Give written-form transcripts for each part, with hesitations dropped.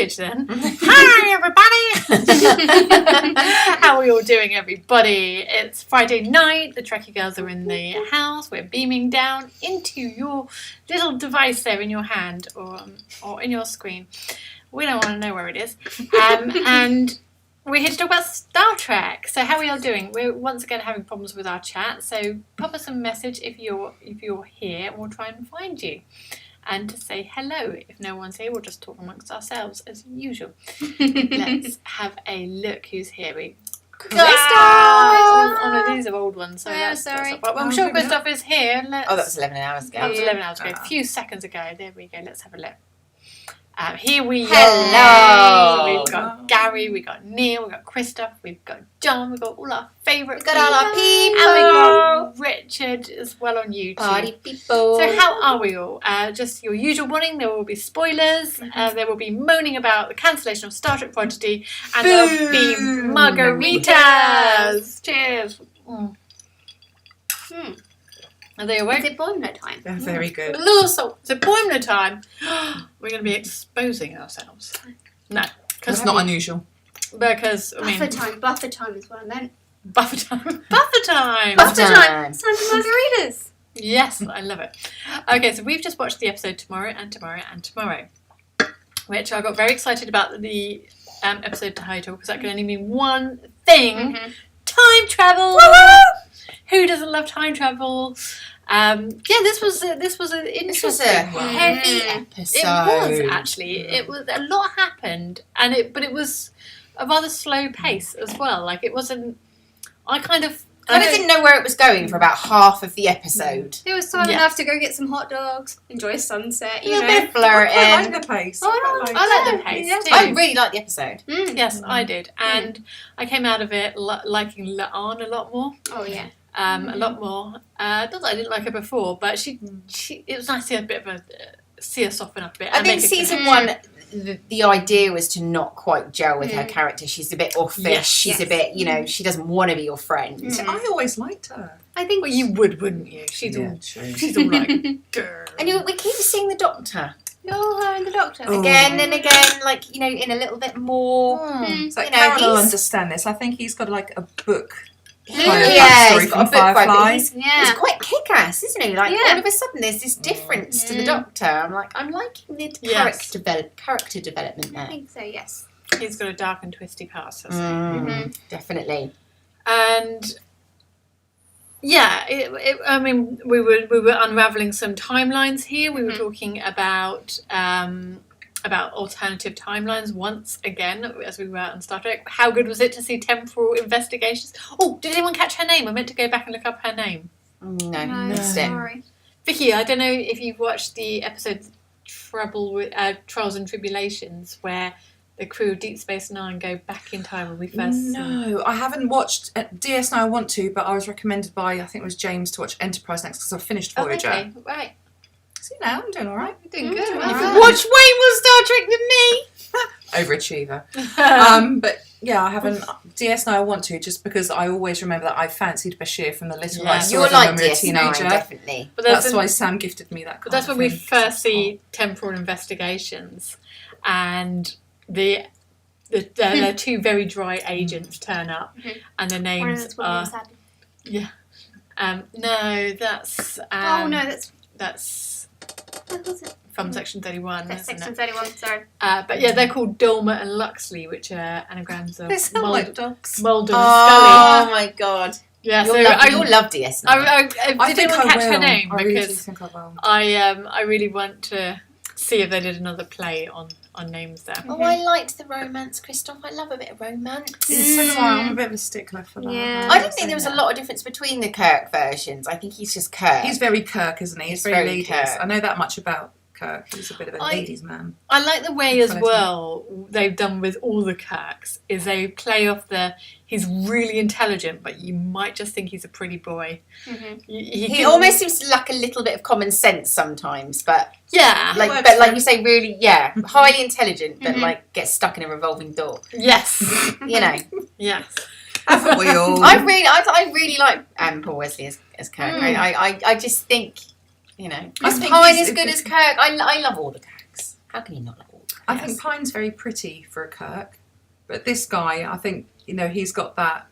foliage then. Hi everybody! How are we all doing, everybody? It's Friday night. The Trekkie Girls are in the house. We're beaming down into your little device there in your hand or in your screen. We don't want to know where it is. And we're here to talk about Star Trek. So how are we all doing? We're once again having problems with our chat. So pop us a message if you're here, and we'll try and find you. And to say hello. If no one's here, we'll just talk amongst ourselves as usual. Let's have a look who's here. Christoph! Oh no, these are old ones. So yeah, sorry. Well, I'm sure Christoph is here. That was 11 hours ago. That was 11 hours ago. A few seconds ago. There we go. Let's have a look. Here we Hello. are. We've got Gary, we've got Neil, we've got Christoph, we've got John, we've got all our favourite We've got all our people. And we've got Richard as well on YouTube. Party people. So how are we all? Just your usual warning, there will be spoilers, there will be moaning about the cancellation of Star Trek Prodigy, and there will be margaritas. Cheers. Are they awake? Is it boiler time? They're very good. A little salt. Is it boiler time? We're going to be exposing ourselves. No. That's not unusual. Because, I mean... Buffer time as well, then. Buffer time. Buffer time. Buffer time. It's time for margaritas. Yes, I love it. Okay, so we've just watched the episode Tomorrow and Tomorrow and Tomorrow, which I got very excited about the episode title, because that can only mean one thing. Time travel! Woo-hoo! Who doesn't love time travel? This was an interesting. This was a heavy episode. It was actually. It was a lot happened, but it was a rather slow pace as well. Like it wasn't. I kind of didn't know where it was going for about half of the episode. It was time enough to go get some hot dogs, enjoy a sunset. A little bit flirting. I like the pace. I like the pace too. I really liked the episode. Yes, I did, and I came out of it liking La'an a lot more. Oh yeah. A lot more. Not that I didn't like her before, but she it was nice to see her soften up a bit. I think season one, the idea was to not quite gel with her character. She's a bit offish. Yes. She's a bit, she doesn't want to be your friend. I always liked her. I think you would, wouldn't you? She's all like, girl. And we keep seeing the Doctor. Oh, her and the Doctor. Again and again, in a little bit more. It's like Karen will understand this. I think he's got like a book. He's got a book Firefly. He's quite kick-ass, isn't he? All of a sudden there's this difference to the Doctor. I'm liking the character development there. I think so, yes. He's got a dark and twisty past, hasn't he? Definitely. And yeah, we were unraveling some timelines here. We were talking about alternative timelines once again, as we were on Star Trek. How good was it to see temporal investigations? Oh, did anyone catch her name? I meant to go back and look up her name. No, missed it. Sorry. Vicky, I don't know if you've watched the episode Trials and Tribulations, where the crew of Deep Space Nine go back in time when we first... No, I haven't watched DS9. I want to, but I was recommended by, I think it was James, to watch Enterprise next because I finished Voyager. Okay, right. See now, I'm doing all right. You're doing good. You've watched way more Star Trek than me. Overachiever. But yeah, I haven't. DS9 I want to, just because I always remember that I fancied Bashir from the little I saw of him when we were a teenager. Definitely. But that's why Sam gifted me that. But that's when we first see temporal investigations, and the two very dry agents turn up, and their names are no, that's What was it? from Section 31. That's isn't Section it? 31, sorry. But yeah, they're called Dolma and Luxley, which are anagrams of They sound like dogs. Mulder and Scully. Oh my god. Yeah, You'll love DS9. I did anyone catch her name? I really Because think I will. I really want to see if they did another play on names there. Oh, I liked the romance, Christoph. I love a bit of romance. So do I. I'm a bit of a stickler for that. Yeah. I didn't think there was a lot of difference between the Kirk versions. I think he's just Kirk. He's very Kirk, isn't he? He's very ladies. Kirk. I know that much about Kirk. He's a bit of a ladies' man. I like the way as well they've done with all the Kirks is they play off he's really intelligent, but you might just think he's a pretty boy. He almost seems to lack a little bit of common sense sometimes, but yeah, like you say, really, highly intelligent, but gets stuck in a revolving door. Yes, Yes. Haven't we all? I really like Paul Wesley as Kirk. I just think, I Pine think as good as Kirk. I love all the Kirks. How can you not love all the Kirks? I think Pine's very pretty for a Kirk, but this guy, I think, he's got that.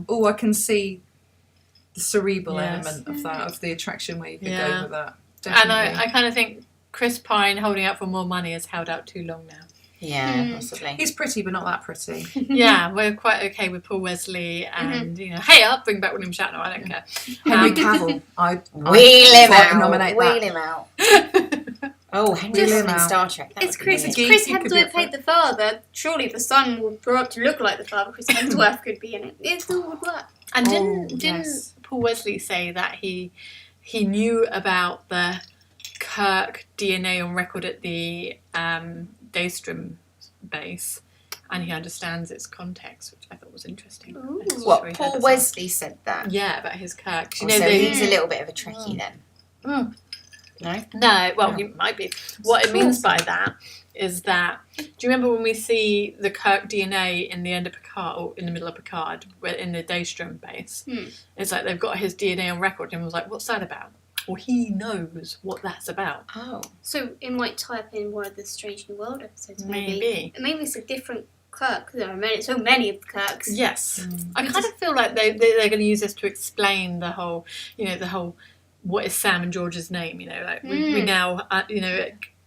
Oh, I can see the cerebral element of that, of the attraction where you could go with that. Definitely. And I kind of think Chris Pine holding out for more money has held out too long now. Yeah, possibly. He's pretty, but not that pretty. Yeah, we're quite okay with Paul Wesley and, hey, I'll bring back William Shatner, I don't care. Henry Cavill, I'd Wheel him out. nominate Wheel that. him out. Oh, Henry Cavill in Star Trek. It's Chris He could be Hemsworth up played the father. Surely the son will grow up to look like the father. Chris Hemsworth could be in it. It still would work. And didn't Paul Wesley say that he knew about the Kirk DNA on record at the Daystrom base, and he understands its context, which I thought was interesting. Ooh. What, Paul Wesley said that? Yeah, about his Kirk. So he's a little bit of a Trekkie then? No? No, well, he might be. What it means by that is that, do you remember when we see the Kirk DNA in the end of Picard, or in the middle of Picard, in the Daystrom base? It's like they've got his DNA on record, and was like, what's that about? Well, he knows what that's about. Oh. So it might tie up in one of the Strange New World episodes, maybe. Maybe. Maybe it's a different Kirk. There are so many of the Kirks. Yes. I kind of feel like they're going to use this to explain the whole, what is Sam and George's name, like we now,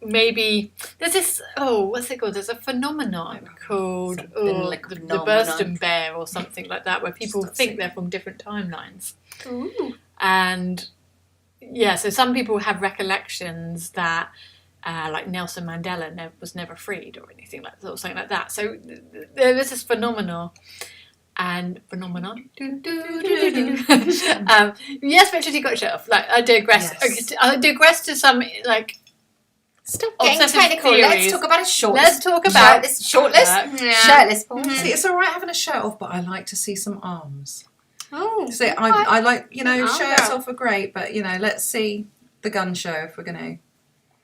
maybe there's this, what's it called? There's a phenomenon called the Burston Bear or something like that, where people think they're from different timelines. Ooh. And so some people have recollections that like Nelson Mandela was never freed or anything like that, or something like that. So there is this phenomenon. Yes, Richard, you got shut off. Like, I digress. Yes. I digress to some Stop getting obsessive technical. theories. Let's talk about a shortless. Let's talk about shortless. Yeah. Shirtless. See, it's all right having a shirt off, but I like to see some arms. Oh. See, I like, shirts girl. off are great, but, let's see the gun show if we're going to.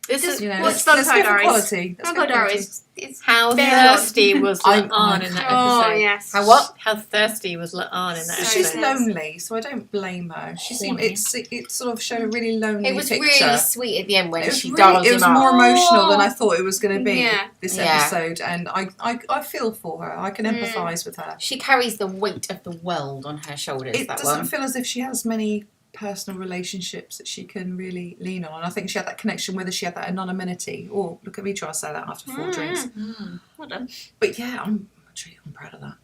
This is Let's go for quality. Vampire Diaries. It's how very thirsty was La'an in that episode. Oh, yes. How what? How thirsty was La'an in that episode. She's lonely, so I don't blame her. She seemed it sort of showed a really lonely It was picture. really sweet at the end when she It dialed him was up. more emotional than I thought it was going to be this Yeah. episode, and I feel for her. I can empathise with her. She carries the weight of the world on her shoulders. It doesn't feel as if she has many personal relationships that she can really lean on. I think she had that connection, whether she had that anonymity, or look at me try to say that after 4 drinks. Well done. But yeah, I'm proud of that.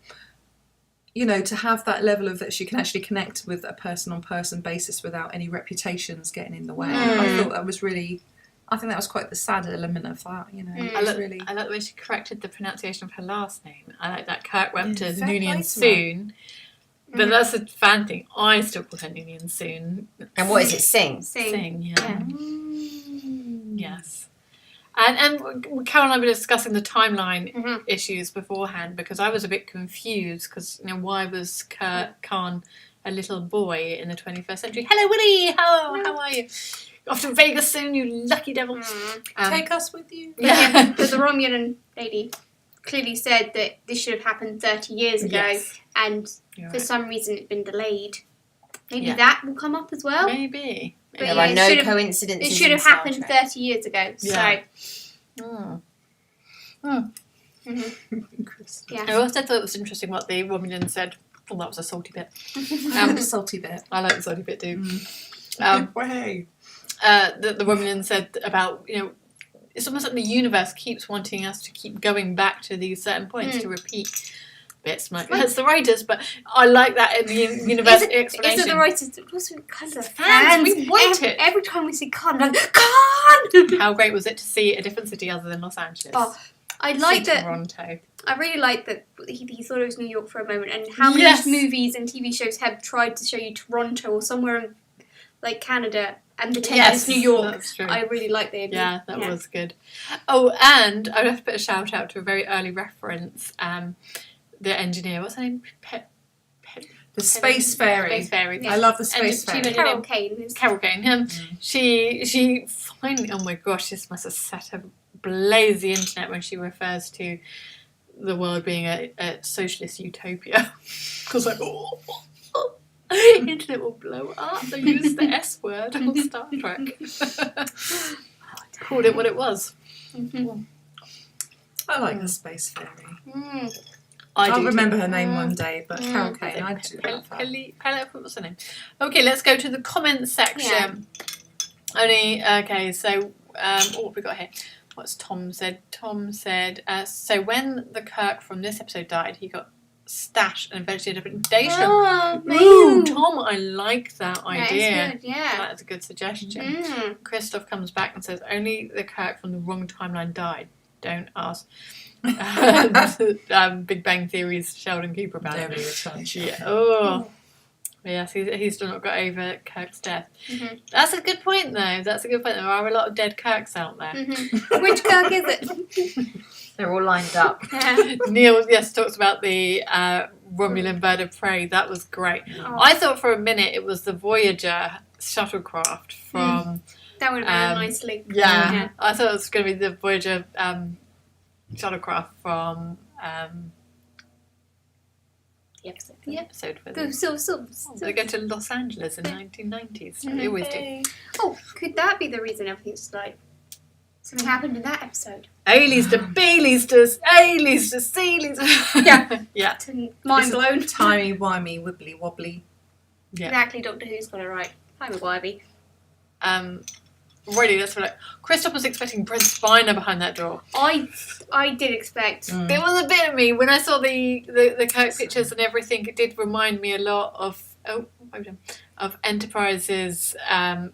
To have that level of that she can actually connect with a person-on-person basis without any reputations getting in the way. I thought that was really, I think that was quite the sad element of that, I like when she corrected the pronunciation of her last name. I like that Kirk went to fair Noonien play to Soon. But that's a fan thing. I still call her Noonien Soon. And what is it? Sing. Sing, yeah. Yes. And Carol and I were discussing the timeline issues beforehand, because I was a bit confused, because why was Khan a little boy in the 21st century? Hello, Willie! How are you? Off to Vegas soon, you lucky devils. Take us with you. Yeah, because the Romulan lady clearly said that this should have happened 30 years ago, and for some reason it's been delayed. Maybe that will come up as well. Maybe. But There are no coincidences. It should have happened 30 years ago. Yeah. So. Yeah. I also thought it was interesting what the Romulan said. Oh, that was a salty bit. The salty bit. I like the salty bit too. Way. The Romulan said about, it's almost like the universe keeps wanting us to keep going back to these certain points to repeat bits. Like, that's the writers, but I like that in the universe explanation. Is it the writers? It was kind of fans. We want it. Every time we see Khan, I'm like, Khan! How great was it to see a different city other than Los Angeles? Oh, I like that. Toronto. I really like that he thought it was New York for a moment, and how many movies and TV shows have tried to show you Toronto or somewhere in, like, Canada, and pretend it's New York. That's true. I really like the idea. Yeah, that was good. Oh, and I have to put a shout out to a very early reference. The engineer, what's her name? The Space Fairy. Space Fairy. Yeah. I love the Space Fairy. Carol Kane. Carol Kane. She finally, oh my gosh, this must have set ablaze the internet when she refers to the world being a socialist utopia. Because like, internet will blow up. They used the S word on Star Trek. Called it what it was. I like the space fairy. I remember her name one day, but Carol Kane, I do love her. What's her name? Okay, let's go to the comments section. So what have we got here? What's Tom said? Tom said, so when the Kirk from this episode died, he got stashed and eventually ended up in Daystrom. Ooh, Tom, I like that idea. That is good, yeah. That's a good suggestion. Christoph comes back and says, only the Kirk from the wrong timeline died. Don't ask. Big Bang Theory's Sheldon Cooper about it. Yeah. Oh. Yes, he's still not got over Kirk's death. That's a good point, though. There are a lot of dead Kirks out there. Which Kirk is it? They're all lined up. Neil, talks about the Romulan bird of prey. That was great. Oh. I thought for a minute it was the Voyager shuttlecraft from... That would have been a nice link. Yeah. I thought it was going to be the Voyager shuttlecraft from... the episode where they go to Los Angeles in the 1990s. They always do. Oh, could that be the reason everything's like something happened in that episode? A-lister, B-listers, A-listers, C-listers. Yeah. Mind blown. Timey-wimey, wibbly-wobbly. Yeah. Exactly, Doctor Who's got it right. Timey-wimey. Really, that's what Christoph was expecting Brent Spiner behind that door. I did expect. There was a bit of me when I saw the Kirk pictures and everything. It did remind me a lot of Enterprise's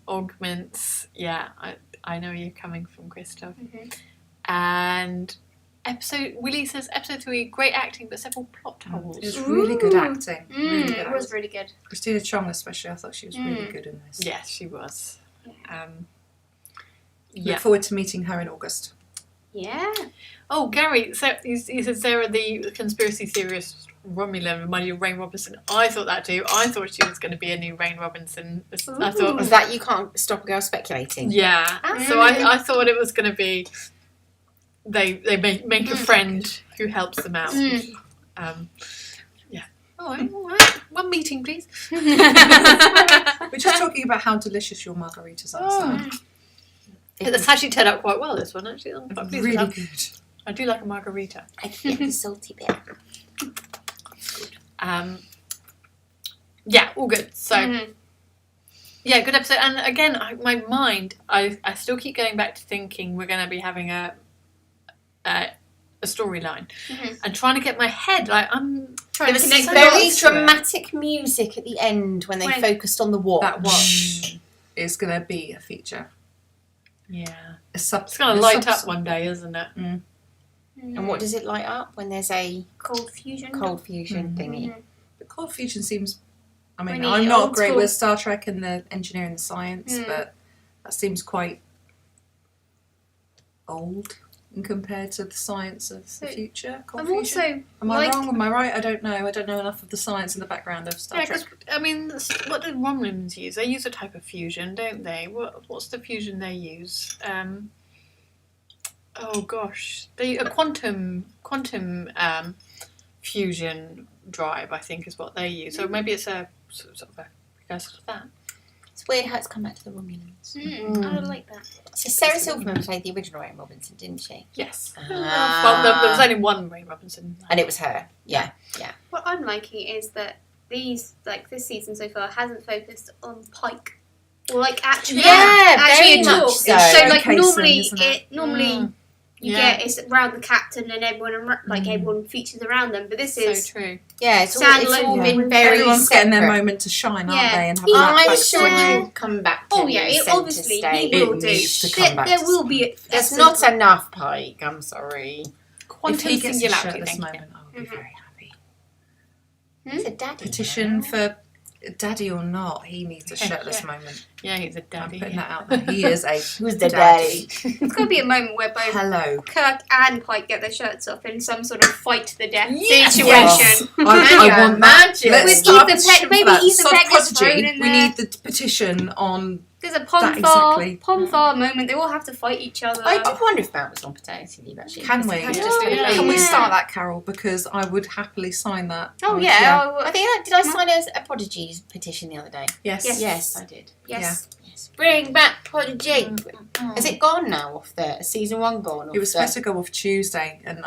augments. Yeah, I know you're coming from, Christoph. And Willie says episode 3, great acting but several plot holes. It was really good acting. It was really good. Christina Chong especially, I thought she was really good in this. Yes, she was. Look forward to meeting her in August. Yeah. Oh, Gary, so he says Sarah, the conspiracy theorist Romulan, reminded you of Rain Robinson. I thought that too. I thought she was going to be a new Rain Robinson. I thought was that you can't stop a girl speculating. Yeah. So I thought it was going to be they make a friend who helps them out. Yeah. All right. One meeting, please. We're just talking about how delicious your margaritas are. It's actually turned out quite well, this one, actually. I'm quite pleased with really that. good. I do like a margarita. I can get the salty bit. Yeah, all good. So, yeah, good episode. And again, my mind, I still keep going back to thinking we're going to be having a storyline. And trying to get my head, like, I'm trying to connect very dramatic music at the end when they focused on the watch. That watch is going to be a feature. Yeah. It's going to light up one day, isn't it? And what does it light up when there's a cold fusion thingy? The cold fusion seems... I mean, Really I'm not old great school. with Star Trek and the engineering and science, but that seems quite old compared to the science of the future. Cold I'm fusion. also... Am I wrong? Am I right? I don't know. I don't know enough of the science in the background of Star Trek. I mean, what do Romulans use? They use a type of fusion, don't they? What's the fusion they use? Oh gosh, a quantum fusion drive, I think, is what they use. So maybe it's a sort of a precursor to that. It's weird how it's come back to the Romulans. I like that. So Sarah Silverman played the original Rain Robinson, didn't she? Yes. Well, there was only one Rain Robinson. And it was her. Yeah. What I'm liking is that this season so far hasn't focused on Pike. Or actually very at all. much so. So Showcasing, normally you get it's around the captain and everyone everyone features around them, but this is so true. Yeah, it's all been very Everyone's getting their separate. moment to shine, aren't Yeah. they? And have that I'm backstory. sure you will come back to it centre obviously stage. he will It do. needs to come back There to will be There's not enough Pike, I'm sorry. Quantum If he gets a singularity, shirtless thank you. moment, I'll be very happy. It's a daddy. Petition for daddy or not, he needs a shirtless moment. Yeah, he's a I'm daddy. putting that out there. He is a Who's the daddy? It's got to be a moment where both Hello. Kirk and Pike get their shirts off in some sort of fight to the death Yes. situation. I want that. Imagine. Let's With start a Ethan petition maybe for that. Ethan Star Peck gets Prodigy, thrown in we there. need the petition on... There's a exactly. Pomfar moment. They all have to fight each other. I did wonder if Matt was on paternity leave actually. Can because we? it has just been Yeah. a Can we baby. start that, Carol? Because I would happily sign that. Oh I would- yeah. I think did I sign a Prodigy's petition the other day? Yes. Yes. Yes, I did. Yes. Yes. Bring back Prodigy. Is it gone now off there? Season 1 gone off? It was supposed to go off Tuesday, and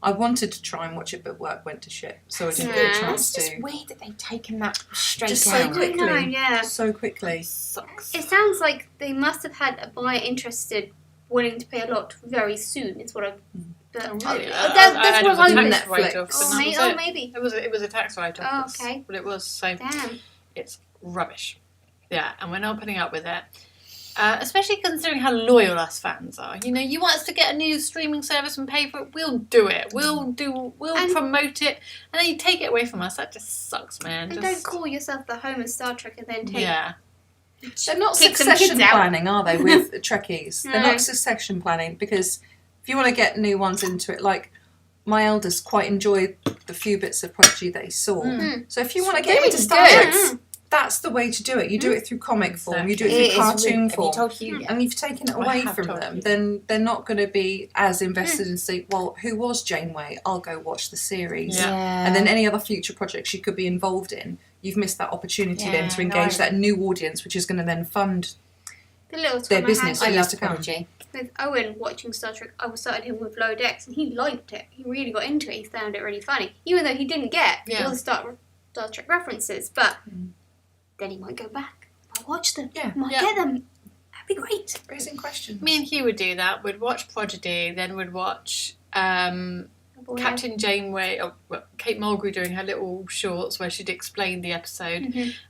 I wanted to try and watch it, but work went to shit, so I didn't get a chance to. It's just weird that they've taken that straight Just down. so quickly. I know, yeah. So quickly. Sucks. It sounds like they must have had a buyer interested, willing to pay a lot very soon. Is what I'm. Really? That's what I'm hoping. Netflix. Maybe. It was a tax write-off. Oh, okay. But it was so. Damn. It's rubbish. Yeah, and we're not putting up with it. Especially considering how loyal us fans are. You know, you want us to get a new streaming service and pay for it, we'll do it. We'll promote it, and then you take it away from us. That just sucks, man. And don't call yourself the home of Star Trek and then take. Yeah. They're not Kick some succession kids out. planning, are they, with Trekkies? No. They're not succession planning, because if you want to get new ones into it, like my eldest quite enjoyed the few bits of Prodigy that he saw. So if you want to get into Star Trek, that's the way to do it. You do it through comic form, you do it through cartoon form. And you've taken it away from them, then they're not going to be as invested in saying, well, who was Janeway? I'll go watch the series. Yeah. And then any other future projects you could be involved in, you've missed that opportunity then to engage that new audience, which is going to then fund The little their time business I for had years to come. Prodigy. with Owen watching Star Trek, I started him with Lower Decks, and he liked it. He really got into it. He found it really funny, even though he didn't get all the Star Trek references. But then he might go back. I'll watch them. Might get them. That'd be great. Raising questions. Me and Hugh would do that. We'd watch Prodigy, then we'd watch Captain Janeway, or Kate Mulgrew doing her little shorts where she'd explain the episode,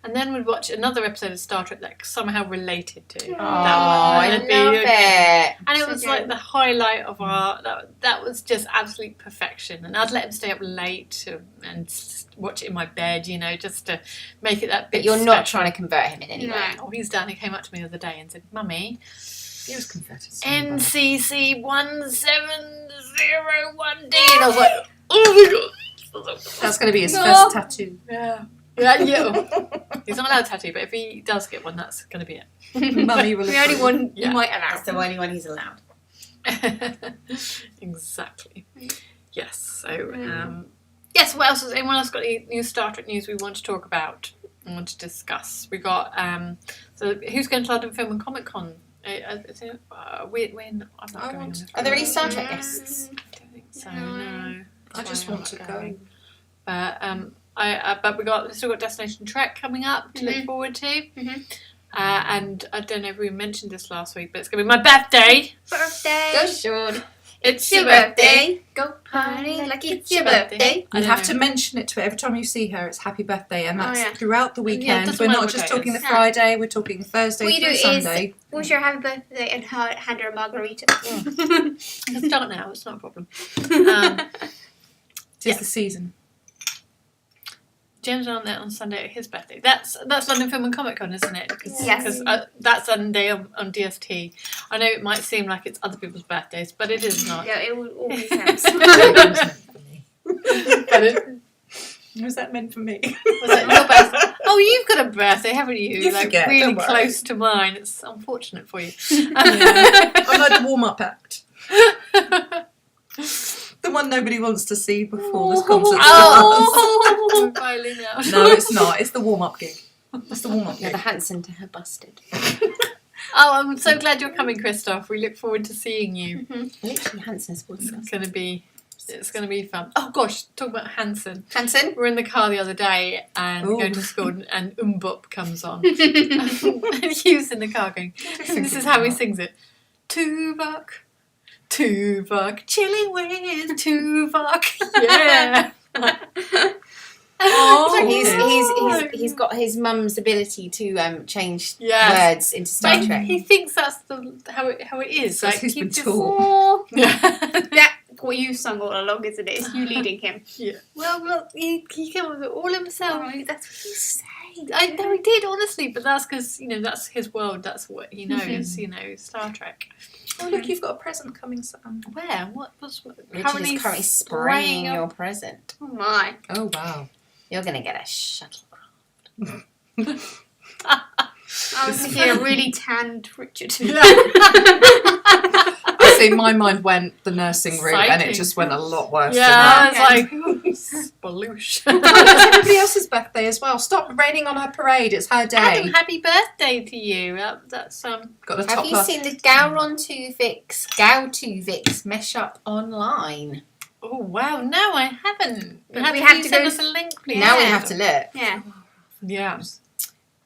and then we'd watch another episode of Star Trek that somehow related to that one. I love it. And it was like the highlight of our. That was just absolute perfection. And I'd let him stay up late and watch it in my bed, you know, just to make it that bit. But you're special. not trying to convert him in any way. Oh, he's done. He came up to me the other day and said, "Mummy, He was converted. NCC 1701D," and I was like, "Oh my god!" That's going to be his first tattoo. Yeah. He's not allowed a tattoo, but if he does get one, that's going to be it. Mummy will The only one you might allow. That's the only one he's allowed. Exactly. Yes. So, yes. What else? Has anyone else got any new Star Trek news we want to talk about? I want to discuss. We got. So, who's going to London Film and Comic Con? I'm not going. Are there any Star Trek guests? I don't think so. No. I just want to go. But but we've still got Destination Trek coming up to look forward to. And I don't know if we mentioned this last week, but it's going to be my birthday. Birthday. Sean. It's your birthday. Go party like it's your birthday. You have to mention it to her every time you see her. It's happy birthday, and that's throughout the weekend. doesn't We're matter not what just day talking it the Friday. We're talking Thursday What you through do Sunday. is wish her happy birthday and hand her a margarita. Let's start now. It's not a problem. Tis the season. James went on there on Sunday at his birthday. That's London Film and Comic Con, isn't it? Yes. Because that's Sunday on DST. I know it might seem like it's other people's birthdays, but it is not. Yeah, it would always have. Was that meant for me? Was it your birthday? Oh, you've got a birthday, haven't you? You forget, really don't worry. close to mine. It's unfortunate for you. I'm like the warm-up act. The one nobody wants to see before this concert Oh, violin out. No, it's not. It's the warm-up gig. It's the warm-up You're gig. the Hanson to her busted. Oh, I'm so glad you're coming, Christoph. We look forward to seeing you. Literally Hanson's voice. It's going to be fun. Oh gosh, talk about Hanson. Hanson? We were in the car the other day and Ooh. going to school, and Bop comes on. And he was in the car going, this is how he sings it. Tuvok, Tuvok, chilling with Tuvok. Yeah. So he's got his mum's ability to change words into Star But Trek. he thinks that's how it is. That's he's he been just- taught. That's what you sung all along, isn't it? It's you leading him. Yeah. Well, look, he came up with it all himself. Oh, that's what you say. I know he did, honestly, but that's because, that's his world, that's what he knows, Star Trek. Oh, look, you've got a present coming, Sam. Where? What? Richard is currently spraying your present. Oh my. Oh, wow. You're going to get a shuttlecraft. I was thinking a really tanned Richard. I see my mind went the nursing room and it Exciting. just went a lot worse Yeah, than I was like, Sploosh. Well, it's everybody else's birthday as well. Stop raining on her parade. It's her day. Adam, happy birthday to you. That's Got a Have top you class. seen the Gowron2Vix mesh up online? Oh wow, no, I haven't. We Have have you to send go- us a link, please? Now we have to look. Yeah. Yeah.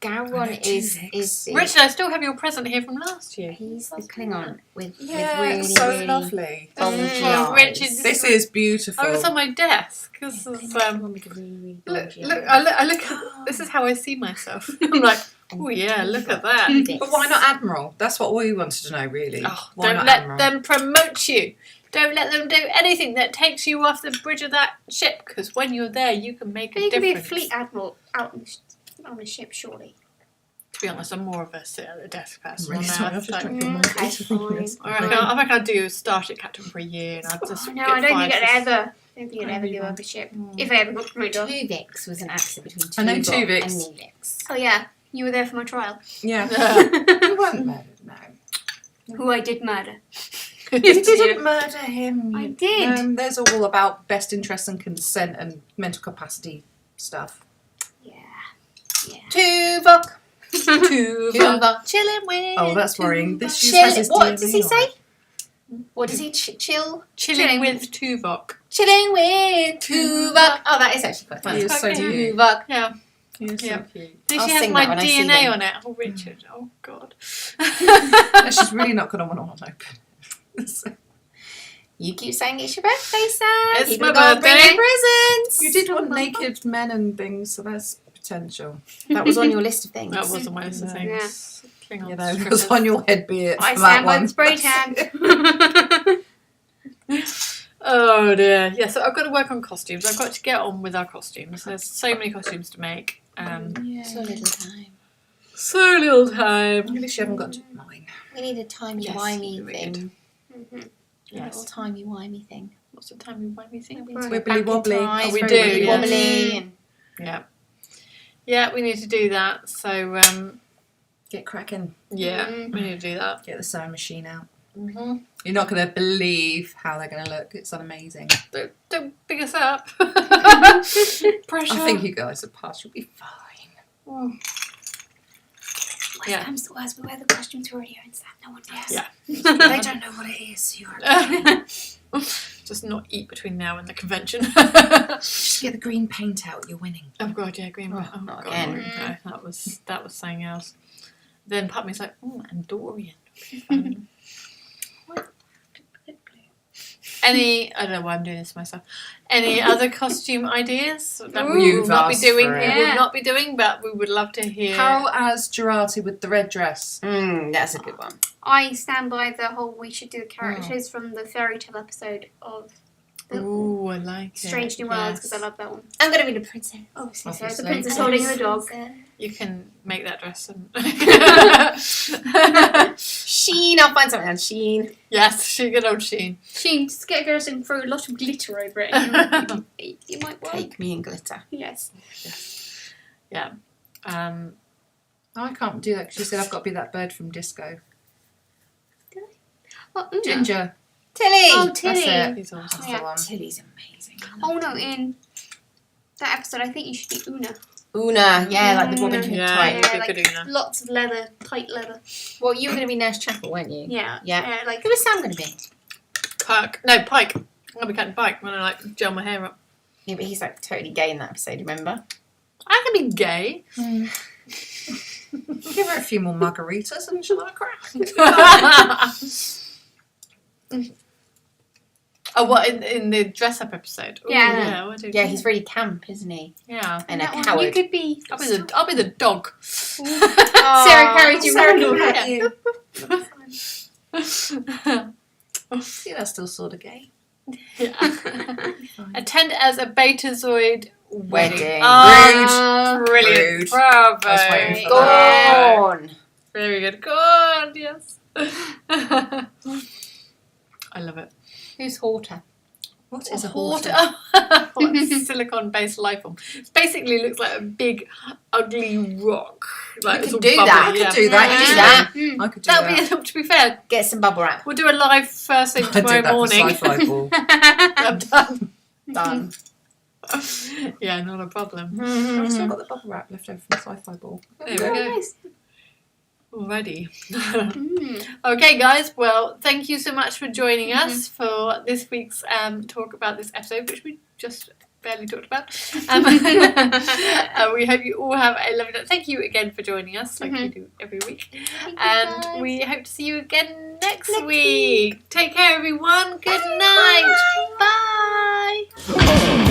Gowron is the, Richard, I still have your present here from last year. he's the Klingon with Yeah, really, it's so really lovely. bulgy Oh, eyes. Richard, This is beautiful. Oh, it's on my desk. This is look. I look. This is how I see myself. I'm like, oh yeah, look at that. But why not Admiral? That's what we wanted to know, really. Oh, Why don't not let Admiral? them promote you. Don't let them do anything that takes you off the bridge of that ship. Because when you're there, you can make But a you could be a difference. fleet admiral out on a ship, surely. To be honest, I'm more of a sit at the desk person. Really now. sorry, I've just drank your milk. Okay, fine. I reckon I'd do Starship Captain for a year, and I'd just. No, get I don't think fired I'd for- ever. I don't think I'd ever give up a ship if I ever got promoted. Tuvix was an accident between I know Tuvok Tuvix. and Neelix. Oh yeah, you were there for my trial. Yeah. Yeah. You weren't murdered, no. Who I did murder. You didn't murder him. I did. There's all about best interests and consent and mental capacity stuff. Yeah. Tuvok. Tuvok. Chilling with. Oh, that's worrying. This just Chill. has his What DNA does he on say? it. What does he chill? Chilling with Tuvok. Chilling with Tuvok. Oh, that is actually quite funny. He is so Okay. cute. Tuvok. Yeah. He is Yeah. so cute. This I'll she has sing my that when I see DNA them. on it. Oh, Richard. Oh, God. And she's really not going to want to open. You keep saying it's your birthday, Sam. It's People my are gonna bring birthday. you presents. You did want naked men and things, so that's potential. That was on your list of things. That was on my list of Yeah. things. Klingons, You know, it strippers. was on your head, be it. I for stand that by one. the spray tan. Oh dear. Yeah, so I've got to work on costumes. I've got to get on with our costumes. There's so many costumes to make. So little time. So little time. At least you haven't got to mine. We need a timey-wimey we thing. did. Mhm. A little timey-wimey thing. What's the time you want me think? Wibbly wobbly. Oh, we very do, wibbly yeah. wobbly. And Yeah. Yeah, we need to do that. So, Get cracking. yeah, Mhm. we need to do that. Get the sewing machine out. Mm-hmm. You're not going to believe how they're going to look. It's amazing. Don't big us up. Pressure. I think you guys will pass. You'll be fine. Oh. Worst Yeah. comes to worst, we wear the costumes already own that. No one knows. Yeah. They don't know what it is. You're Just not eat between now and the convention. Just get the green paint out. You're winning. Oh god, yeah, green. Oh, Oh, not god, again. no, that was something else. Then part of me's like, oh, and Dorian. Any, I don't know why I'm doing this to myself. Any other costume ideas that we You've will not be asked doing? for We it. will Yeah. not be doing, but we would love to hear. Carol as Girardi with the red dress. that's a good one. I stand by the whole we should do the characters from the fairy tale episode of the Ooh, I like it. Strange New Worlds because I Yes. love that one. I'm going to be the princess. Obviously, so Obviously. the princess holding the dog. You can make that dress. And Sheen, I'll find something on Sheen. yes, she good old Sheen. Sheen, just get a girl and throw a lot of glitter over it. And it might work. Cake me in glitter. Yes. Yeah. I can't do that because she said I've got to be that bird from Disco. Oh, Una. Ginger. Tilly! Oh, Tilly. That's it. He's awesome. That's Yeah. the one. Tilly's amazing. Oh no, in that episode, I think you should be Una. Una, yeah, like the Robin Hood Yeah, type. you'd be like good Una. lots of leather, tight leather. Well, you were going to be Nurse Chapel, weren't you? Yeah. Yeah. like Who was Sam going to be? Kirk. No, Pike. I'm going to be Captain Pike when I like gel my hair up. Yeah, but he's like totally gay in that episode, remember? I can be gay. Give her a few more margaritas and she'll have a crack. Oh, what in the dress up episode? Ooh, Yeah. yeah, what do Yeah, he's really camp, isn't he? yeah. And a that one, coward. you could be. I'll be the dog. Sarah carried you Sarah around. looked at you. See, that's still sort of gay. Yeah. Attend as a Betazoid Wedding. Oh, brilliant! Rude. Bravo! I was waiting for Go that. on. Very good. Go on, yes. I love it. Who's Horta? What is a Water. horta? Silicon-based life form. It basically looks like a big, ugly rock. Like You it's could all do bubbly, that. I I yeah. could do that. Yeah. You do Yeah. that. Mm. I could do That'll that. be, to be fair, Get some bubble wrap. we'll do a live first thing I did tomorrow that morning. for Sci-Fi Ball. I'm done. Done. Yeah, not a problem. I've still got the bubble wrap left over from the sci-fi ball. There we go. Nice. Alrighty. Mm. Okay, guys. Well, thank you so much for joining us for this week's talk about this episode, which we just barely talked about. We hope you all have a lovely night. Thank you again for joining us, like we do every week. And guys. we hope to see you again next week. Take care, everyone. Good night. Bye.